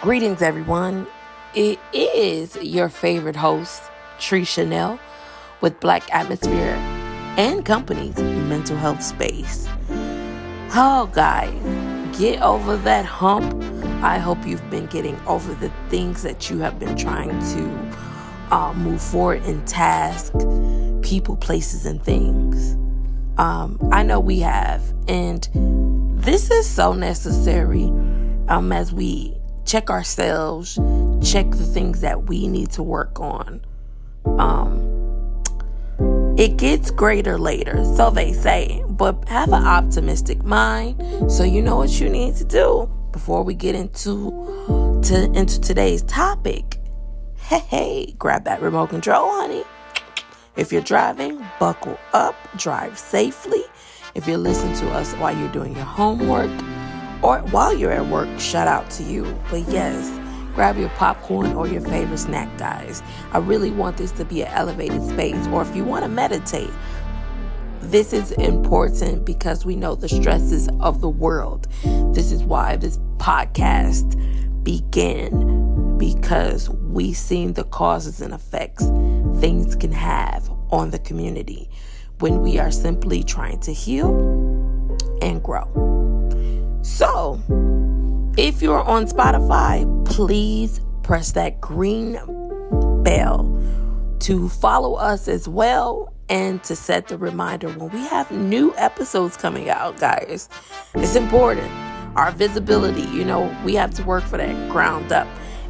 Greetings, everyone. It is your favorite host, Tree Chanel, with Black Atmosphere and Company's mental health space. Oh, guys, get over that hump. I hope you've been getting over the things that you have been trying to move forward in tasks, people, places, and things. I know we have, and this is so necessary as we check ourselves, check the things that we need to work on. It gets greater later, so they say, but have an optimistic mind so you know what you need to do before we get into today's topic. Hey, grab that remote control, honey. If you're driving, buckle up, drive safely. If you're listening to us while you're doing your homework or while you're at work, shout out to you. But yes, grab your popcorn or your favorite snack, guys. I really want this to be an elevated space. Or if you want to meditate, this is important because we know the stresses of the world. This is why this podcast began, because we've seen the causes and effects things can have on the community when we are simply trying to heal and grow. So, if you're on Spotify, please press that green bell to follow us as well and to set the reminder when we have new episodes coming out, guys. It's important. Our visibility, we have to work for that ground up.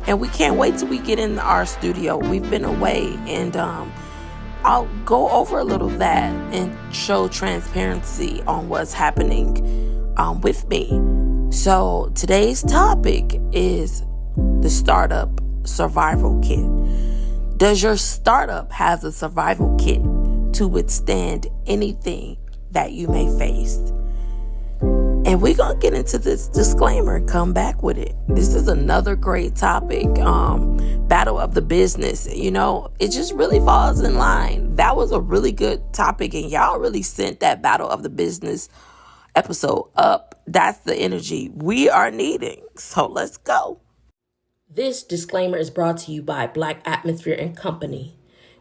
And we can't wait till we get in our studio. We've been away, and I'll go over a little of that and show transparency on what's happening with me. So today's topic is the startup survival kit. Does your startup have a survival kit to withstand anything that you may face? And we're going to get into this disclaimer and come back with it. This is another great topic. Battle of the business. It just really falls in line. That was a really good topic, and y'all really sent that Battle of the Business episode up. That's the energy we are needing. So let's go. This disclaimer is brought to you by Black Atmosphere and Company.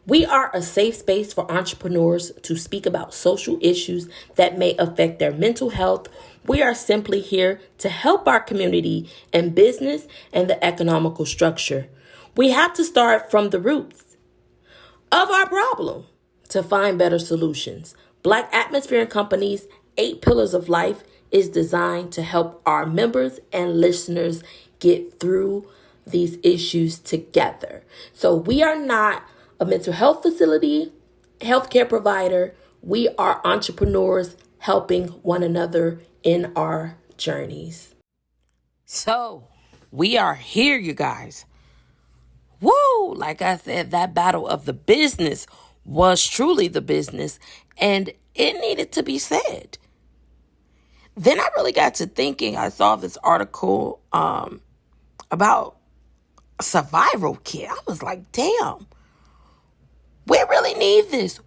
We are a safe space for entrepreneurs to speak about social issues that may affect their mental health. We are simply here to help our community and business and the economical structure. We have to start from the roots of our problem to find better solutions. Black Atmosphere and Company's 8 Pillars of Life is designed to help our members and listeners get through these issues together. So we are not a mental health facility, healthcare provider. We are entrepreneurs helping one another in our journeys. So we are here, you guys. Woo! Like I said, that battle of the business was truly the business, and it needed to be said. Then I really got to thinking. I saw this article about a survival kit. I was like, damn. We really need this.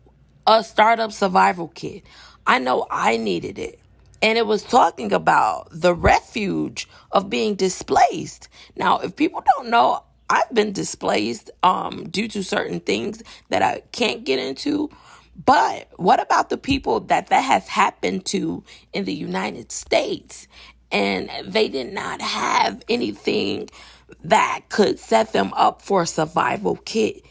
A startup survival kit. I know I needed it. And it was talking about the refuge of being displaced. Now, if people don't know, I've been displaced due to certain things that I can't get into. But what about the people that has happened to in the United States? And they did not have anything that could set them up for a survival kit.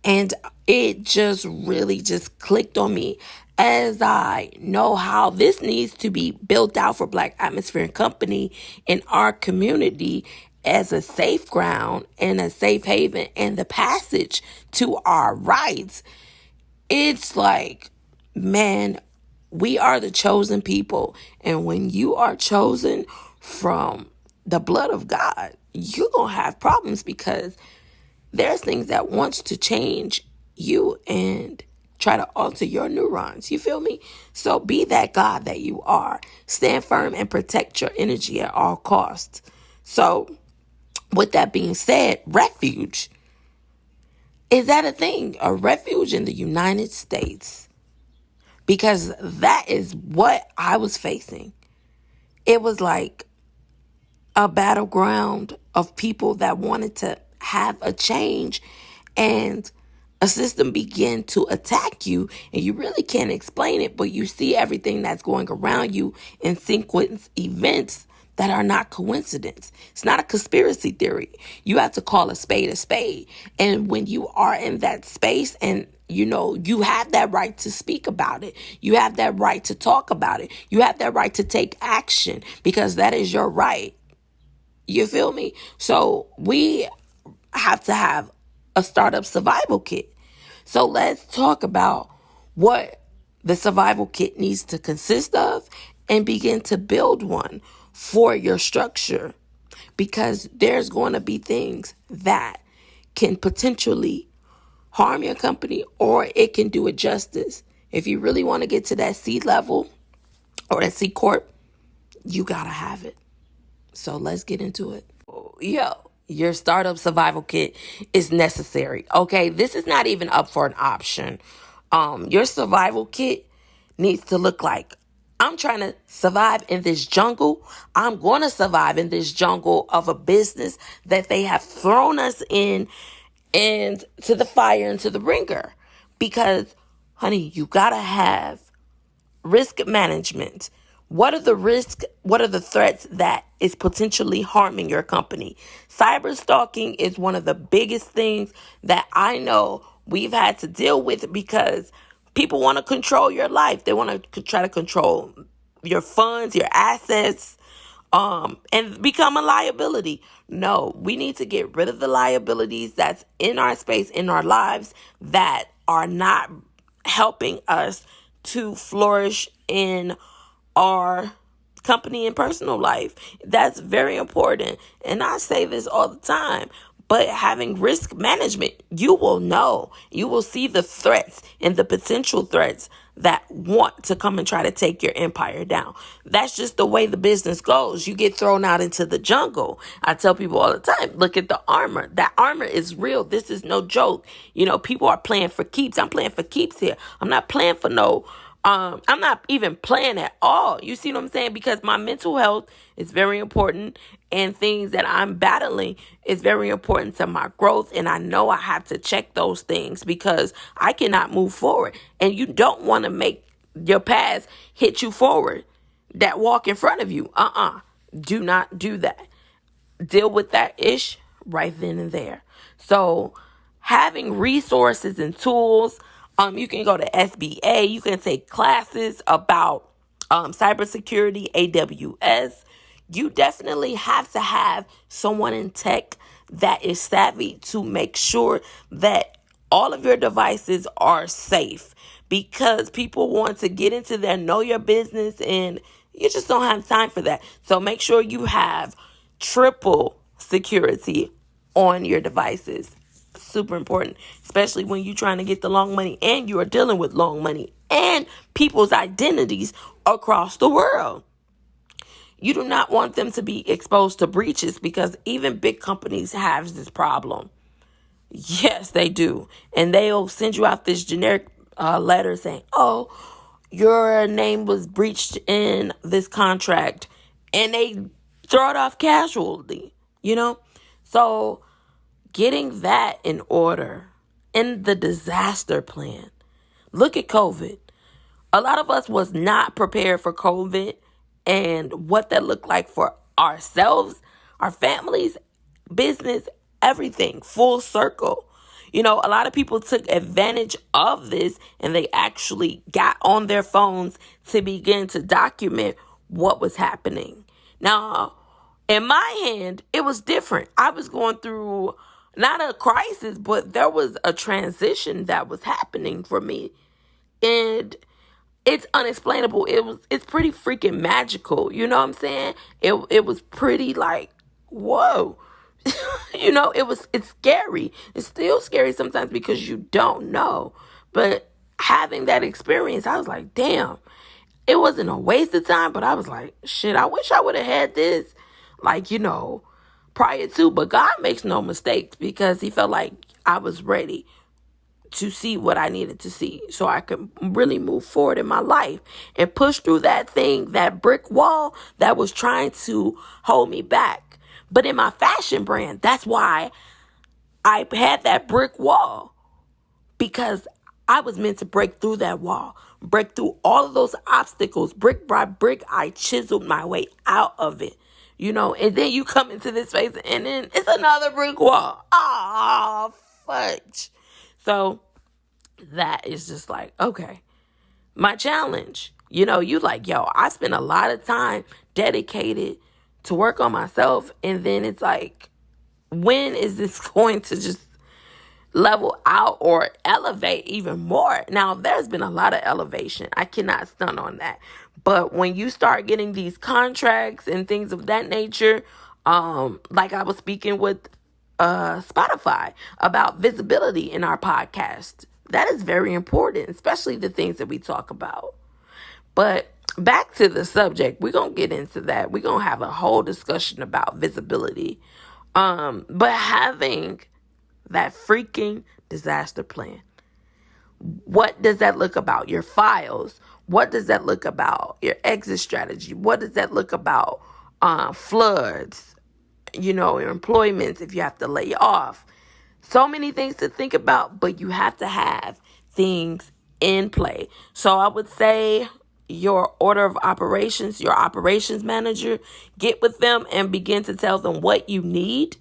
And it just really just clicked on me as I know how this needs to be built out for Black Atmosphere and Company in our community as a safe ground and a safe haven and the passage to our rights. It's like, man, we are the chosen people. And when you are chosen from the blood of God, you're going to have problems because there's things that wants to change you and try to alter your neurons. You feel me? So be that God that you are. Stand firm and protect your energy at all costs. So with that being said, refuge. Is that a thing? A refuge in the United States? Because that is what I was facing. It was like a battleground of people that wanted to have a change, and a system begin to attack you, and you really can't explain it, but you see everything that's going around you in sequence events that are not coincidence. It's not a conspiracy theory. You have to call a spade a spade. And when you are in that space, and you have that right to speak about it. You have that right to talk about it. You have that right to take action, because that is your right. You feel me? So we have to have a startup survival kit. So let's talk about what the survival kit needs to consist of and begin to build one for your structure, because there's going to be things that can potentially harm your company, or it can do it justice. If you really want to get to that C level or that C corp, you got to have it. So let's get into it. Your startup survival kit is necessary. Okay, this is not even up for an option. Your survival kit needs to look like, I'm trying to survive in this jungle. I'm going to survive in this jungle of a business that they have thrown us in and to the fire and to the ringer. Because, honey, you got to have risk management. What are the risks? What are the threats that is potentially harming your company? Cyber stalking is one of the biggest things that I know we've had to deal with, because people want to control your life. They want to try to control your funds, your assets, and become a liability. No, we need to get rid of the liabilities that's in our space, in our lives, that are not helping us to flourish in our company and personal life. That's very important. And I say this all the time, but having risk management, you will see the threats and the potential threats that want to come and try to take your empire down. That's just the way the business goes. You get thrown out into the jungle. I tell people all the time, look at the armor. That armor is real. This is no joke. People are playing for keeps. I'm playing for keeps here. I'm not playing for I'm not even playing at all. You see what I'm saying? Because my mental health is very important, and things that I'm battling is very important to my growth. And I know I have to check those things, because I cannot move forward. And you don't want to make your past hit you forward, that walk in front of you. Do not do that. Deal with that ish right then and there. So having resources and tools, you can go to SBA. You can take classes about cybersecurity, AWS. You definitely have to have someone in tech that is savvy to make sure that all of your devices are safe, because people want to get into their know your business, and you just don't have time for that. So make sure you have triple security on your devices. Super important, especially when you're trying to get the long money and you are dealing with long money and people's identities across the world. You do not want them to be exposed to breaches, because even big companies have this problem. Yes, they do. And they'll send you out this generic letter saying, oh, your name was breached in this contract, and they throw it off casually, So getting that in order, and the disaster plan. Look at COVID. A lot of us was not prepared for COVID and what that looked like for ourselves, our families, business, everything, full circle. A lot of people took advantage of this, and they actually got on their phones to begin to document what was happening. Now, in my hand, it was different. I was going through not a crisis, but there was a transition that was happening for me. And it's unexplainable. It's pretty freaking magical. You know what I'm saying? It was pretty like, whoa. It's scary. It's still scary sometimes because you don't know. But having that experience, I was like, damn, it wasn't a waste of time, but I was like, shit, I wish I would have had this, prior to. But God makes no mistakes, because he felt like I was ready to see what I needed to see so I could really move forward in my life and push through that thing, that brick wall that was trying to hold me back. But in my fashion brand, that's why I had that brick wall, because I was meant to break through that wall, break through all of those obstacles. Brick by brick, I chiseled my way out of it. And then you come into this space and then it's another brick wall. Oh, fudge. So that is just like, okay, my challenge. You like, yo, I spend a lot of time dedicated to work on myself. And then it's like, when is this going to just level out or elevate even more? Now, there's been a lot of elevation. I cannot stunt on that. But when you start getting these contracts and things of that nature, like I was speaking with Spotify about visibility in our podcast, that is very important, especially the things that we talk about. But back to the subject, we're going to get into that. We're going to have a whole discussion about visibility. But having that freaking disaster plan. What does that look about? Your files. What does that look about? Your exit strategy. What does that look about? Floods, your employments, if you have to lay off. So many things to think about, but you have to have things in play. So I would say your order of operations, your operations manager, get with them and begin to tell them what you need,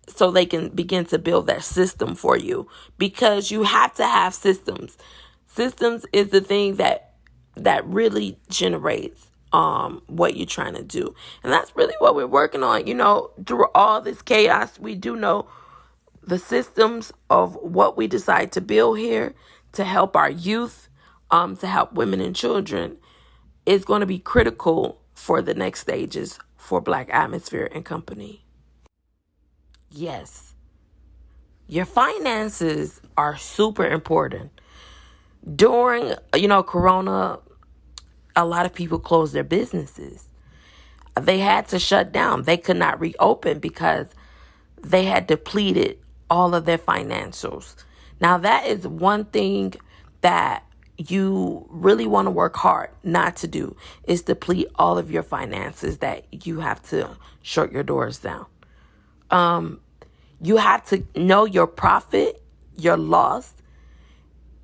so they can begin to build that system for you, because you have to have systems. Systems is the thing that really generates what you're trying to do. And that's really what we're working on. Through all this chaos, we do know the systems of what we decide to build here to help our youth, to help women and children, is going to be critical for the next stages for Black Atmosphere and Company. Yes, your finances are super important. During, Corona, a lot of people closed their businesses. They had to shut down. They could not reopen because they had depleted all of their financials. Now, that is one thing that you really want to work hard not to do, is deplete all of your finances that you have to shut your doors down. You have to know your profit, your loss,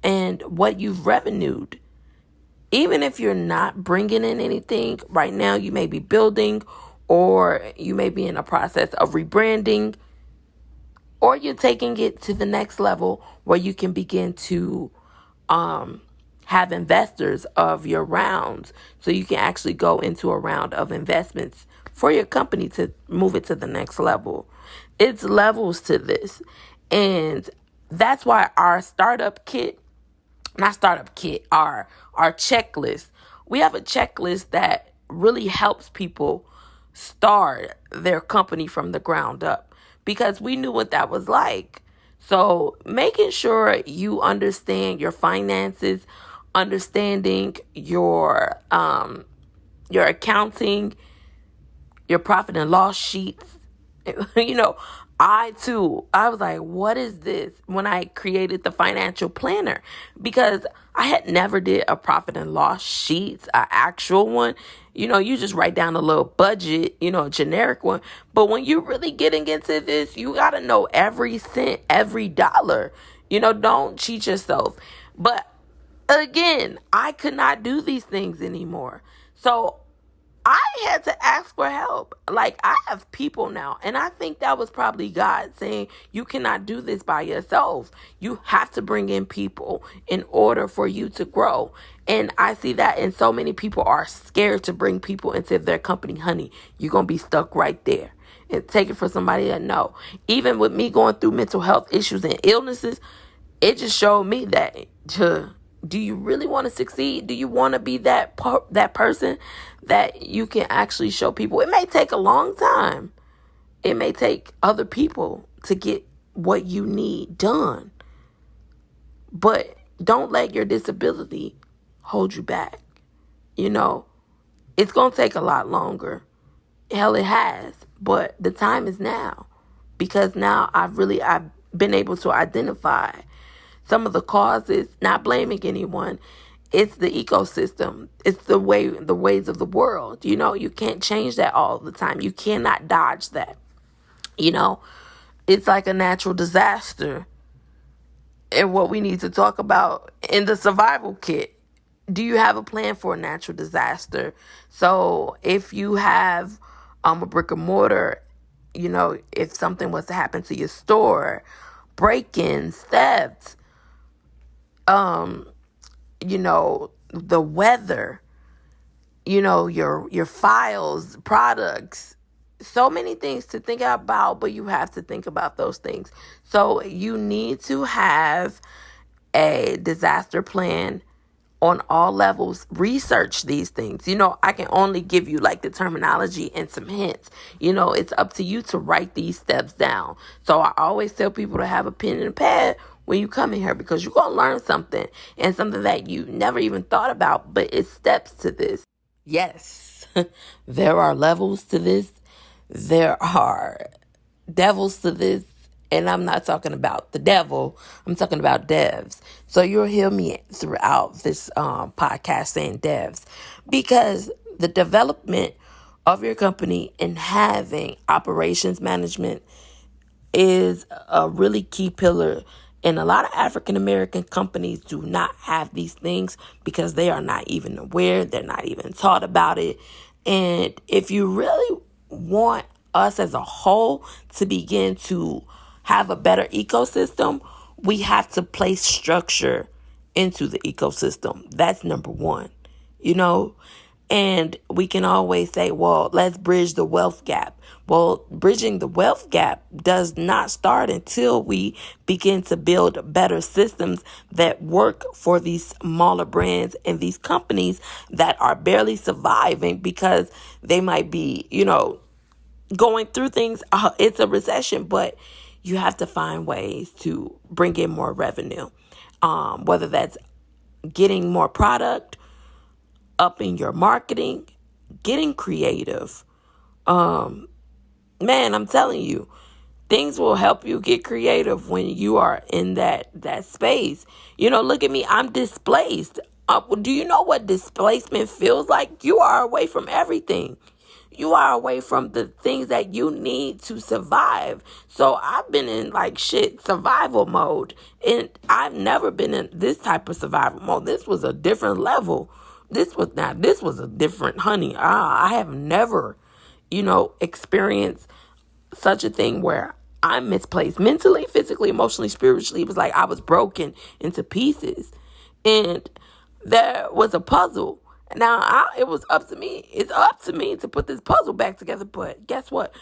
and what you've revenued. Even if you're not bringing in anything right now, you may be building, or you may be in a process of rebranding, or you're taking it to the next level where you can begin to have investors of your rounds, so you can actually go into a round of investments for your company to move it to the next level. It's levels to this. And that's why our our checklist, we have a checklist that really helps people start their company from the ground up, because we knew what that was like. So making sure you understand your finances, understanding your accounting, your profit and loss sheets. I was like, what is this? When I created the financial planner, because I had never did a profit and loss sheets, an actual one. You just write down a little budget, a generic one. But when you're really getting into this, you got to know every cent, every dollar. Don't cheat yourself. But again, I could not do these things anymore. So I had to ask for help. Like, I have people now, and I think that was probably God saying, you cannot do this by yourself. You have to bring in people in order for you to grow. And I see that, and so many people are scared to bring people into their company. Honey, you're going to be stuck right there. And take it for somebody that know. Even with me going through mental health issues and illnesses, it just showed me that do you really want to succeed? Do you want to be that person that you can actually show people? It may take a long time. It may take other people to get what you need done. But don't let your disability hold you back. It's going to take a lot longer. Hell, it has. But the time is now. Because now I've been able to identify some of the causes, not blaming anyone. It's the ecosystem. It's the ways of the world. You can't change that all the time. You cannot dodge that. You know, it's like a natural disaster. And what we need to talk about in the survival kit. Do you have a plan for a natural disaster? So if you have a brick and mortar, if something was to happen to your store, break-ins, theft, the weather, your files, products, so many things to think about, but you have to think about those things. So you need to have a disaster plan on all levels. Research these things. I can only give you like the terminology and some hints. It's up to you to write these steps down. So I always tell people to have a pen and a pad when you come in here, because you're going to learn something, and something that you never even thought about, but it's steps to this. Yes, there are levels to this. There are devils to this. And I'm not talking about the devil. I'm talking about devs. So you'll hear me throughout this podcast saying devs, because the development of your company and having operations management is a really key pillar. And a lot of African American companies do not have these things because they are not even aware. They're not even taught about it. And if you really want us as a whole to begin to have a better ecosystem, we have to place structure into the ecosystem. That's number one, and we can always say, well, let's bridge the wealth gap. Well, bridging the wealth gap does not start until we begin to build better systems that work for these smaller brands and these companies that are barely surviving because they might be, going through things. It's a recession, but you have to find ways to bring in more revenue, whether that's getting more product, upping your marketing, getting creative. Man, I'm telling you, things will help you get creative when you are in that space. Look at me. I'm displaced. Do you know what displacement feels like? You are away from everything. You are away from the things that you need to survive. So I've been in survival mode, and I've never been in this type of survival mode. This was a different level. This was a different honey. I have never, experienced such a thing where I'm misplaced mentally, physically, emotionally, spiritually. It was like I was broken into pieces, and there was a puzzle. Now, it was up to me. It's up to me to put this puzzle back together. But guess what?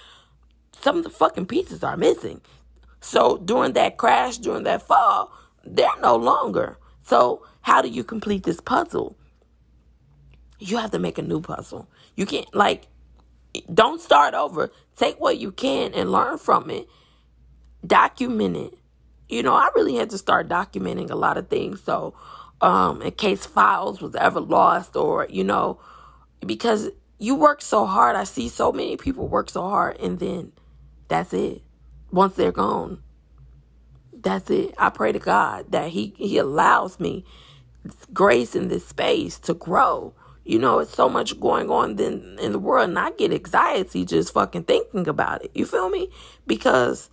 Some of the fucking pieces are missing. So during that crash, during that fall, they're no longer. So how do you complete this puzzle? You have to make a new puzzle. You can't, don't start over. Take what you can and learn from it. Document it. I really had to start documenting a lot of things. So, in case files was ever lost, or, because you work so hard. I see so many people work so hard, and then that's it. Once they're gone, that's it. I pray to God that he allows me grace in this space to grow. It's so much going on then in the world, and I get anxiety just fucking thinking about it. You feel me? Because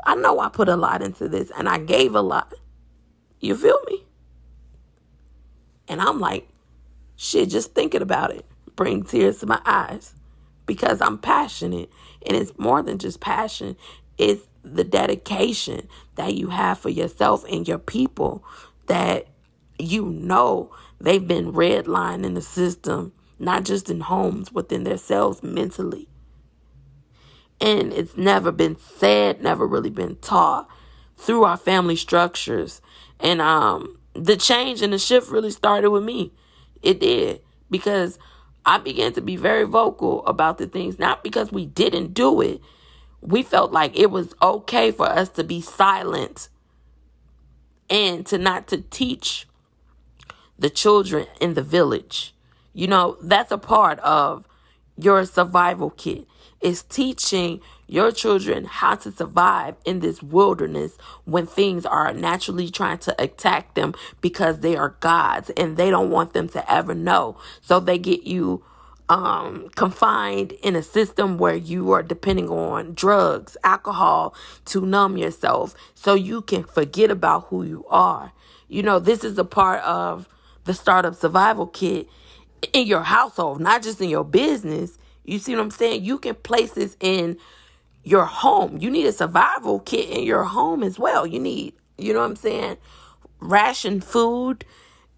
I know I put a lot into this, and I gave a lot. You feel me? And I'm like, shit, just thinking about it bring tears to my eyes, because I'm passionate. And it's more than just passion. It's the dedication that you have for yourself and your people, that they've been redlined in the system, not just in homes, within themselves mentally. And it's never been said, never really been taught through our family structures. And the change and the shift really started with me. It did, because I began to be very vocal about the things, not because we didn't do it. We felt like it was okay for us to be silent and to teach the children in the village. That's a part of your survival kit, is teaching your children how to survive in this wilderness when things are naturally trying to attack them, because they are gods and they don't want them to ever know. So they get you confined in a system where you are depending on drugs, alcohol to numb yourself so you can forget about who you are. This is a part of the startup survival kit in your household, not just in your business. You see what I'm saying? You can place this in your home. You need a survival kit in your home as well. You need, you know what I'm saying, ration food,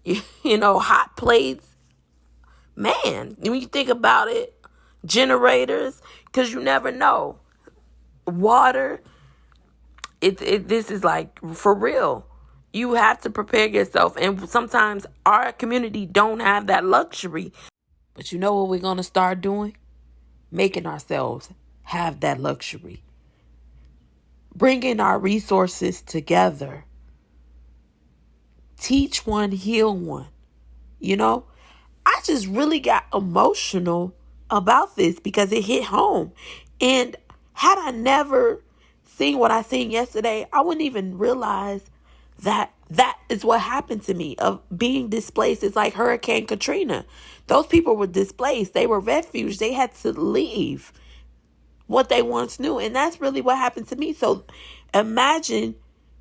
hot plates. Man, when you think about it, generators, because you never know. Water, this is like for real. You have to prepare yourself. And sometimes our community don't have that luxury. But you know what we're going to start doing? Making ourselves have that luxury. Bringing our resources together. Teach one, heal one. I just really got emotional about this because it hit home. And had I never seen what I seen yesterday, I wouldn't even realize that is what happened to me of being displaced. It's like Hurricane Katrina. Those people were displaced. They were refugees. They had to leave what they once knew. And that's really what happened to me. So imagine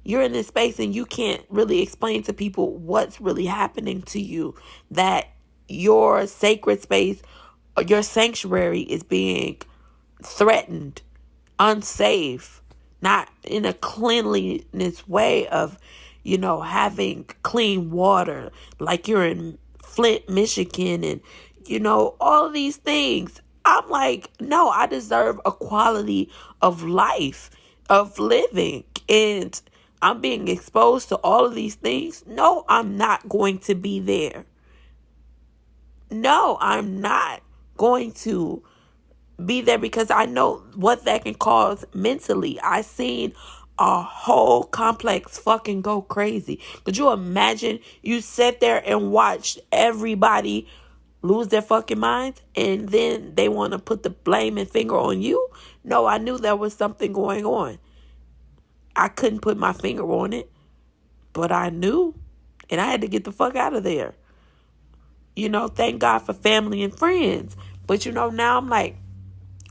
you're in this space and you can't really explain to people what's really happening to you, that your sacred space, your sanctuary is being threatened, unsafe, not in a cleanliness way of, having clean water, like you're in Flint, Michigan, and, all of these things. I'm like, no, I deserve a quality of life, of living. And I'm being exposed to all of these things. No, I'm not going to be there. No, I'm not going to be there because I know what that can cause mentally. I seen a whole complex fucking go crazy. Could you imagine you sit there and watch everybody lose their fucking minds and then they want to put the blame and finger on you? No, I knew there was something going on. I couldn't put my finger on it, but I knew, and I had to get the fuck out of there. Thank God for family and friends. But now I'm like,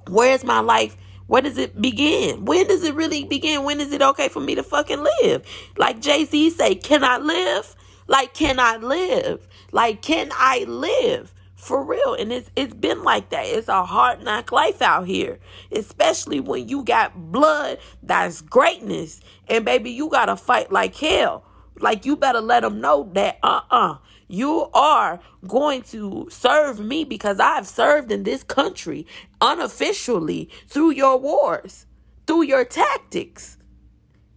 where's my life? Where does it begin? When does it really begin? When is it okay for me to fucking live? Like Jay-Z say, can I live? Like, can I live? Like, can I live? For real. And it's been like that. It's a hard knock life out here. Especially when you got blood that's greatness. And baby, you gotta fight like hell. Like, you better let them know that you are going to serve me because I've served in this country unofficially through your wars, through your tactics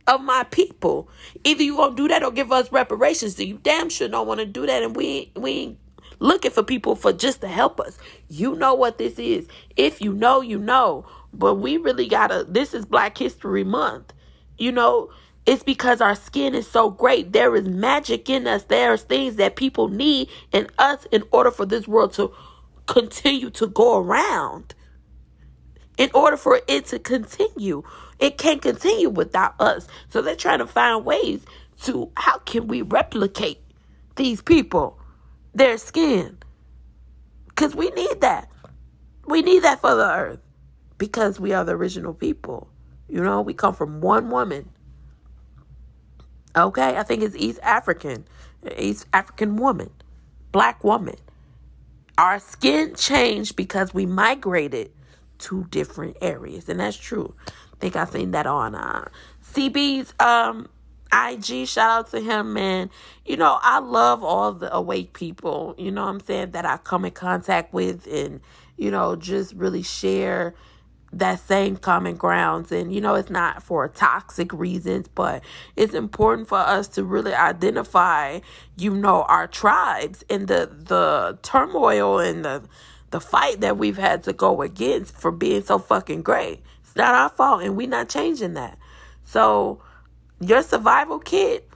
of my people. Either you gonna do that or give us reparations. So you damn sure don't want to do that, and we ain't looking for people for just to help us. You know what this is. If you know, you know. But we really this is Black History Month. It's because our skin is so great. There is magic in us. There's things that people need in us in order for this world to continue to go around. In order for it to continue. It can't continue without us. So they're trying to find ways to, how can we replicate these people, their skin? Because we need that. We need that for the earth. Because we are the original people. We come from one woman. Okay, I think it's East African woman, Black woman. Our skin changed because we migrated to different areas, and that's true. I think I seen that on CB's IG. Shout out to him, man. I love all the awake people. What I'm saying, that I come in contact with, and just really share that same common grounds. And it's not for toxic reasons, but it's important for us to really identify our tribes and the turmoil and the fight that we've had to go against for being so fucking great. It's not our fault, and we're not changing that. So your survival kit,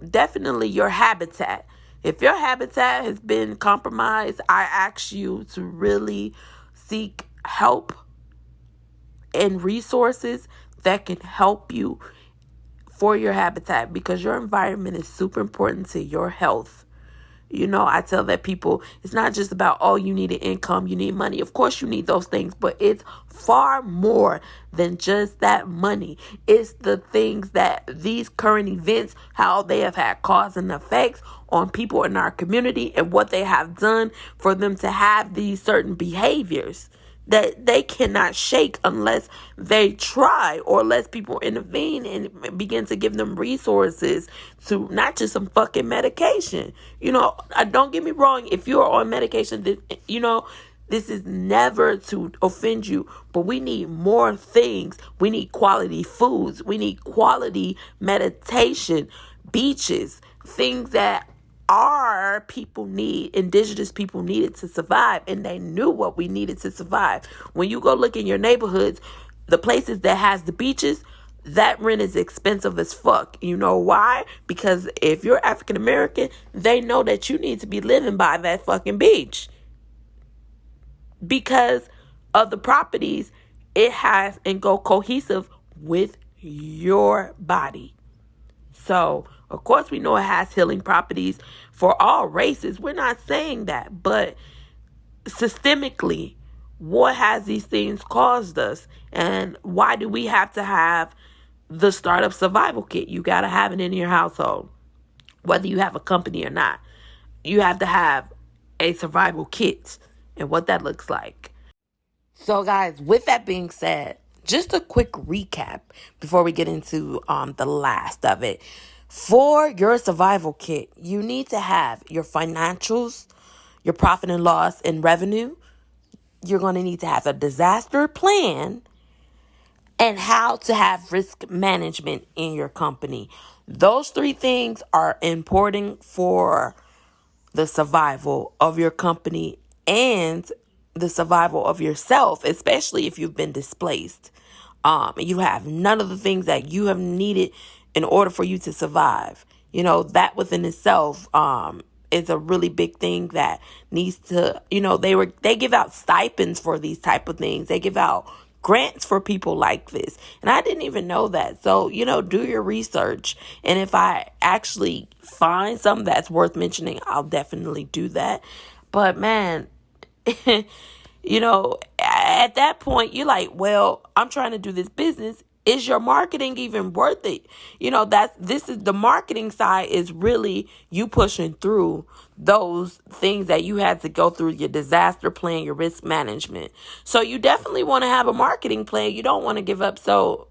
definitely your habitat. If your habitat has been compromised, I ask you to really seek help and resources that can help you for your habitat, because your environment is super important to your health. I tell that people, it's not just about, oh, you need an income, you need money. Of course you need those things, but it's far more than just that money. It's the things that these current events, how they have had cause and effects on people in our community and what they have done for them to have these certain behaviors that they cannot shake unless they try, or unless people intervene and begin to give them resources to not just some fucking medication. Don't get me wrong. If you're on medication, this is never to offend you, but we need more things. We need quality foods. We need quality meditation, beaches, things that our people need, indigenous people needed to survive, and they knew what we needed to survive. When you go look in your neighborhoods, the places that has the beaches, that rent is expensive as fuck. You know why? Because if you're African American, they know that you need to be living by that fucking beach because of the properties it has and go cohesive with your body. So, of course, we know it has healing properties for all races. We're not saying that, but systemically, what has these things caused us? And why do we have to have the startup survival kit? You got to have it in your household, whether you have a company or not. You have to have a survival kit and what that looks like. So, guys, with that being said, just a quick recap before we get into the last of it. For your survival kit, you need to have your financials, your profit and loss and revenue. You're going to need to have a disaster plan and how to have risk management in your company. Those three things are important for the survival of your company and the survival of yourself, especially if you've been displaced. You have none of the things that you have needed in order for you to survive. That within itself is a really big thing that needs to, they give out stipends for these type of things. They give out grants for people like this. And I didn't even know that. So, do your research. And if I actually find something that's worth mentioning, I'll definitely do that. But man, at that point, you're like, well, I'm trying to do this business. Is your marketing even worth it? This is the marketing side is really you pushing through those things that you had to go through, your disaster plan, your risk management. So you definitely want to have a marketing plan. You don't want to give up. So,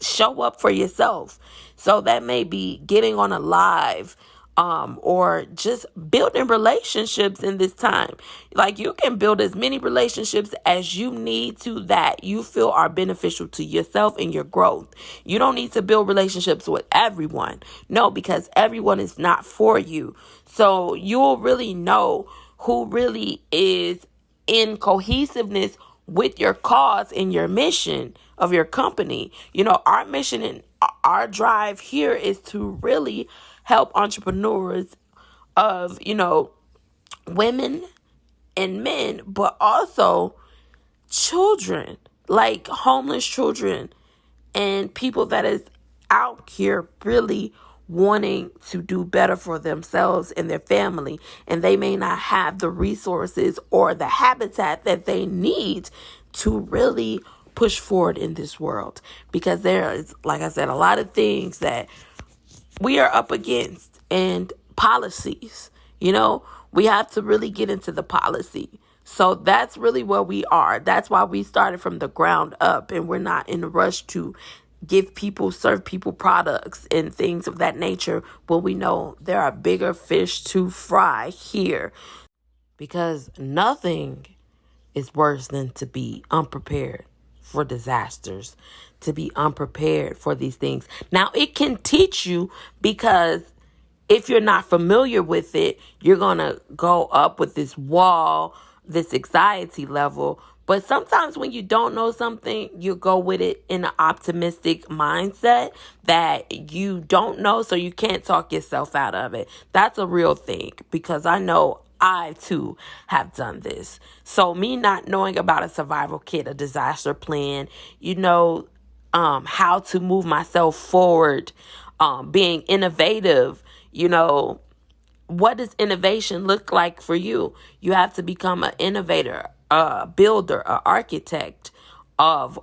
show up for yourself. So that may be getting on a live, or just building relationships in this time. Like, you can build as many relationships as you need to that you feel are beneficial to yourself and your growth. You don't need to build relationships with everyone. No, because everyone is not for you. So you'll really know who really is in cohesiveness with your cause and your mission of your company. Our mission and our drive here is to really help entrepreneurs of, women and men, but also children, like homeless children and people that is out here really wanting to do better for themselves and their family. And they may not have the resources or the habitat that they need to really push forward in this world. Because there is, like I said, a lot of things that we are up against, and policies, we have to really get into the policy. So that's really where we are. That's why we started from the ground up, and we're not in a rush to serve people products and things of that nature. But we know there are bigger fish to fry here, because nothing is worse than to be unprepared for disasters, to be unprepared for these things. Now, it can teach you, because if you're not familiar with it, you're going to go up with this wall, this anxiety level. But sometimes when you don't know something, you go with it in an optimistic mindset that you don't know, so you can't talk yourself out of it. That's a real thing, because I know I too have done this. So me not knowing about a survival kit, a disaster plan, how to move myself forward, being innovative, what does innovation look like for you? You have to become an innovator, a builder, an architect of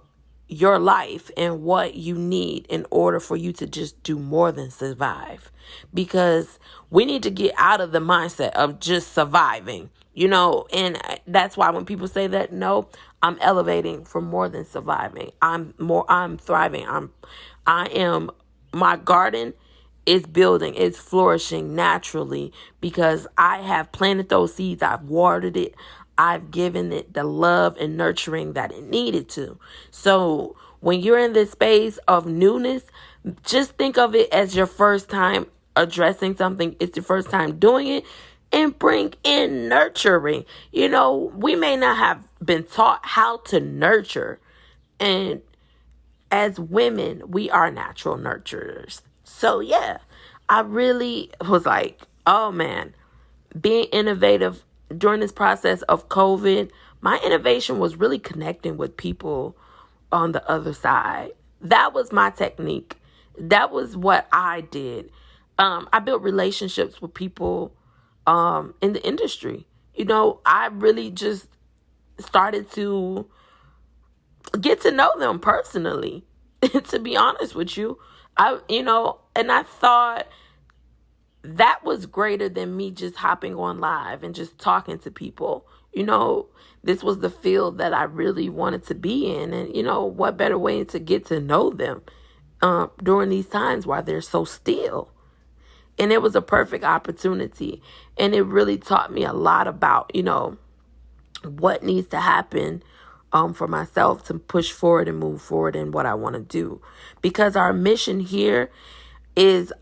your life and what you need in order for you to just do more than survive. Because we need to get out of the mindset of just surviving, and that's why when people say that, no, I'm elevating for more than surviving. I'm thriving. I am, my garden is building, it's flourishing naturally because I have planted those seeds, I've watered it, I've given it the love and nurturing that it needed to. So when you're in this space of newness, just think of it as your first time addressing something. It's your first time doing it, and bring in nurturing. We may not have been taught how to nurture, and as women, we are natural nurturers. So yeah, I really was like, oh man, being innovative during this process of COVID, my innovation was really connecting with people on the other side. That was my technique. That was what I did. I built relationships with people in the industry. I really just started to get to know them personally, to be honest with you. And I thought that was greater than me just hopping on live and just talking to people. This was the field that I really wanted to be in. And, what better way to get to know them during these times while they're so still. And it was a perfect opportunity. And it really taught me a lot about, what needs to happen for myself to push forward and move forward in what I want to do. Because our mission here is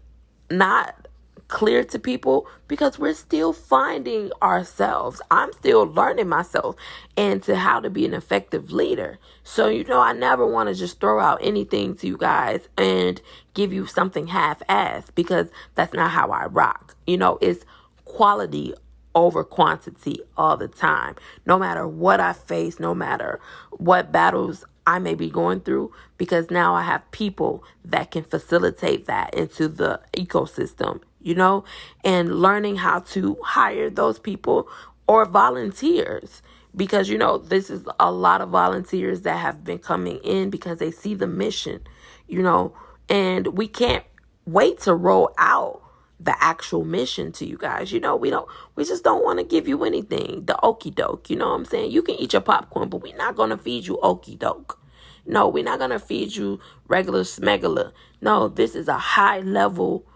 not clear to people because we're still finding ourselves. I'm still learning myself and to how to be an effective leader. So, I never want to just throw out anything to you guys and give you something half-assed, because that's not how I rock. It's quality over quantity all the time. No matter what I face, no matter what battles I may be going through, because now I have people that can facilitate that into the ecosystem, and learning how to hire those people or volunteers, because, this is a lot of volunteers that have been coming in because they see the mission, and we can't wait to roll out the actual mission to you guys. We just don't want to give you anything, the okie doke. You know what I'm saying? You can eat your popcorn, but we're not going to feed you okie doke. No, we're not going to feed you regular smegular. No, this is a high level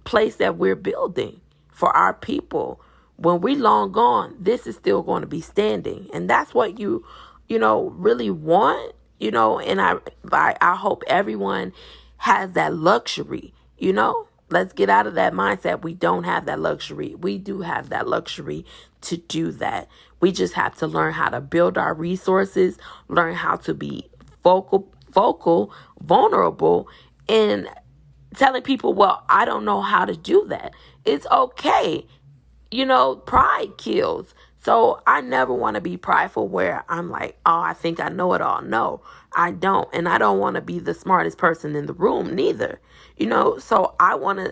place that we're building for our people. When we long gone, this is still going to be standing. And that's what you really want, and I hope everyone has that luxury, Let's get out of that mindset. We don't have that luxury. We do have that luxury to do that. We just have to learn how to build our resources, learn how to be vocal, vulnerable, and telling people, well, I don't know how to do that. It's okay. Pride kills. So I never want to be prideful where I'm like, oh, I think I know it all. No, I don't. And I don't want to be the smartest person in the room neither. So I want to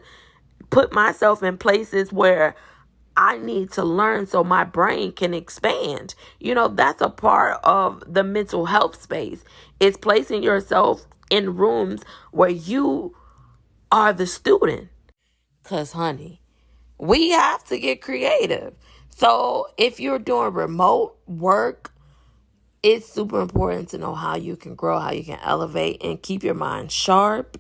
put myself in places where I need to learn so my brain can expand. That's a part of the mental health space. It's placing yourself in rooms where you are the student. Because, honey, we have to get creative. So if you're doing remote work, it's super important to know how you can grow, how you can elevate and keep your mind sharp.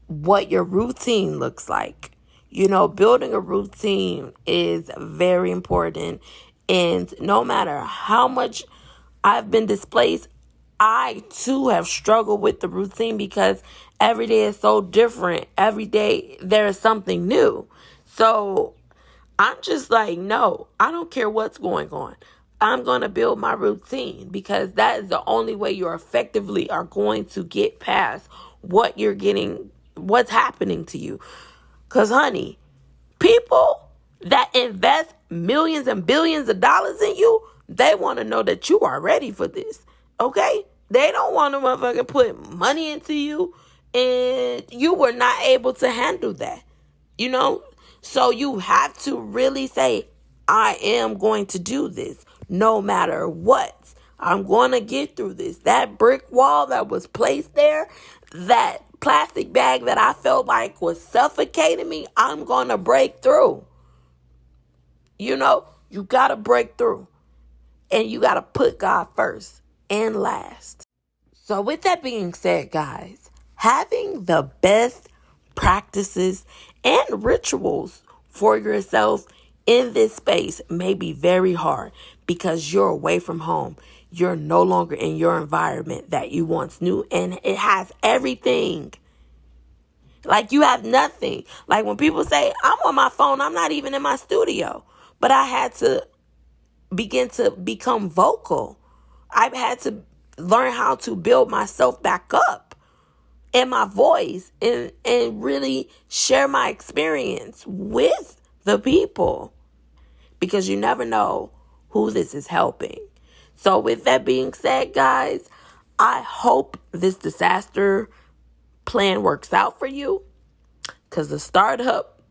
What your routine looks like. Building a routine is very important. And no matter how much I've been displaced, I too have struggled with the routine because every day is so different. Every day there is something new. So I'm just like, no, I don't care what's going on. I'm going to build my routine because that is the only way you effectively are going to get past what you're getting, what's happening to you. Because, honey, people that invest millions and billions of dollars in you, they want to know that you are ready for this. Okay? They don't want to motherfucking put money into you and you were not able to handle that, you know? So you have to really say, I am going to do this no matter what. I'm going to get through this. That brick wall that was placed there, that plastic bag that I felt like was suffocating me, I'm going to break through. You know, you got to break through. And you got to put God first and last. So with that being said, guys, having the best practices and rituals for yourself in this space may be very hard because you're away from home. You're no longer in your environment that you once knew, and it has everything. Like you have nothing. Like when people say, I'm on my phone, I'm not even in my studio. But I had to begin to become vocal. I've had to learn how to build myself back up and my voice and really share my experience with the people, because you never know who this is helping. So with that being said, guys, I hope this disaster plan works out for you, because the startup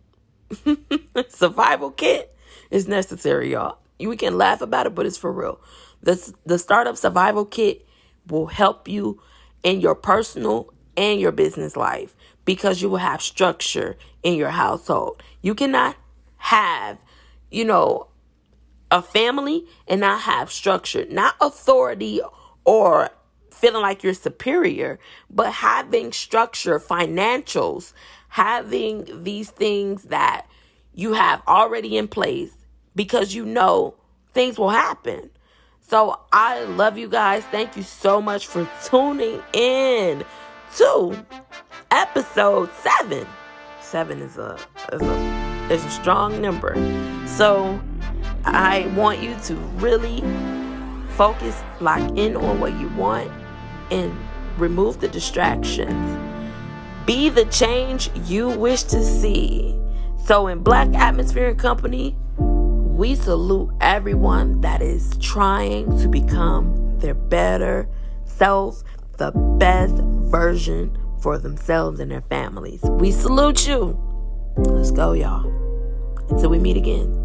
survival kit is necessary, y'all. We can laugh about it, but it's for real. The startup survival kit will help you in your personal and your business life, because you will have structure in your household. You cannot have, a family and not have structure, not authority or feeling like you're superior, but having structure, financials, having these things that you have already in place, because you know things will happen. So I love you guys. Thank you so much for tuning in to episode 7. 7 is a strong number. So I want you to really focus, lock in on what you want, and remove the distractions. Be the change you wish to see. So in Black Atmosphere and Company, we salute everyone that is trying to become their better selves, the best version for themselves and their families. We salute you. Let's go, y'all. Until we meet again.